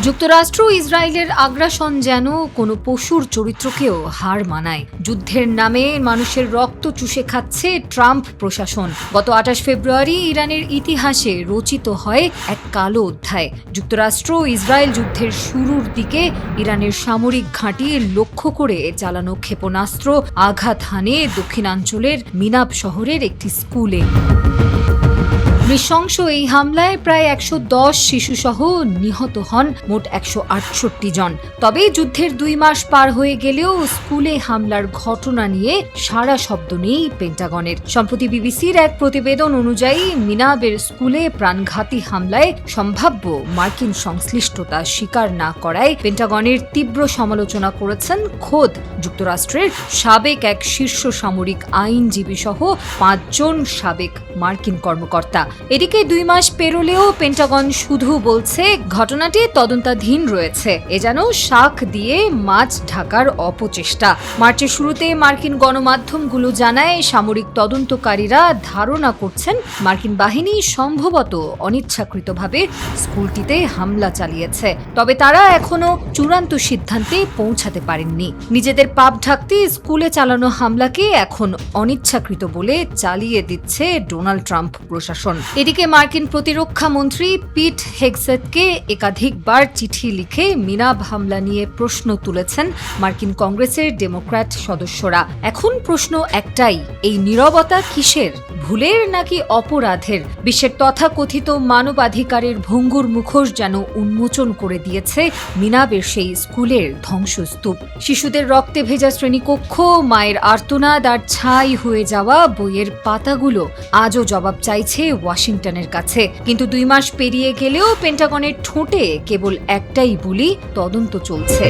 যুক্তরাষ্ট্র ইসরায়েলের আগ্রাসন যেন কোনো পশুর চরিত্রকেও হার মানায়। যুদ্ধের নামে মানুষের রক্ত চুষে খাচ্ছে ট্রাম্প প্রশাসন। গত 28 ফেব্রুয়ারি ইরানের ইতিহাসে রচিত হয় এক কালো অধ্যায়। যুক্তরাষ্ট্র ইসরায়েল যুদ্ধের শুরুর দিকে ইরানের সামরিক ঘাঁটি লক্ষ্য করে চালানো ক্ষেপণাস্ত্র আঘাত হানে দক্ষিণাঞ্চলের মিনাব শহরের একটি স্কুলে। নৃশংস এই হামলায় প্রায় 110 শিশুসহ নিহত হন মোট 168 জন। তবে যুদ্ধের 2 মাস পার হয়ে গেলেও স্কুলে হামলার ঘটনা নিয়ে সাড়া শব্দ নেই পেন্টাগনের। সম্প্রতি বিবিসির এক প্রতিবেদন অনুযায়ী মিনাবের স্কুলে প্রাণঘাতী হামলায় সম্ভাব্য মার্কিন সংশ্লিষ্টতা স্বীকার না করায় পেন্টাগনের তীব্র সমালোচনা করেছেন খোদ যুক্তরাষ্ট্রের সাবেক এক শীর্ষ সামরিক আইনজীবী সহ 5 জন সাবেক মার্কিন কর্মকর্তা। এদিকে 2 মাস পেরোলেও পেন্টাগন শুধু বলছে ঘটনাটি তদন্তাধীন রয়েছে। এ যেন শাক দিয়ে মাছ ঢাকার অপচেষ্টা। মার্চের শুরুতে মার্কিন গণমাধ্যমগুলো জানায় সামরিক তদন্তকারীরা ধারণা করছেন মার্কিন বাহিনী সম্ভবত অনিচ্ছাকৃতভাবে স্কুলটিতে হামলা চালিয়েছে। তবে তারা এখনো চূড়ান্ত সিদ্ধান্তে পৌঁছাতে পারেননি। নিজেদের পাপ ঢাকতে স্কুলে চালানো হামলাকে এখন অনিচ্ছাকৃত বলে চালিয়ে দিচ্ছে ডোনাল্ড ট্রাম্প প্রশাসন। এদিকে মার্কিন প্রতিরক্ষা মন্ত্রী পিট হেগসেথকে একাধিকবার চিঠি লিখে মিনাব হামলা নিয়ে প্রশ্ন তুলেছেন মার্কিন কংগ্রেসের ডেমোক্র্যাট সদস্যরা। এখন প্রশ্ন একটাই, এই নীরবতা কিসের? ভুলের নাকি অপরাধের? বিশ্বের তথাকথিত মানবাধিকারের ভঙ্গুর মুখোশ যেন উন্মোচন করে দিয়েছে মিনাবের সেই স্কুলের ধ্বংসস্তূপ। শিশুদের রক্তে ভেজা শ্রেণীকক্ষ, মায়ের আর্তনাদ আর ছাই হয়ে যাওয়া বইয়ের পাতাগুলো আজও জবাব চাইছে ওয়াশিংটনের কাছে। কিন্তু 2 মাস পেরিয়ে গেলেও পেন্টাগনের ঠোঁটে কেবল একটাই বুলি, তদন্ত চলছে।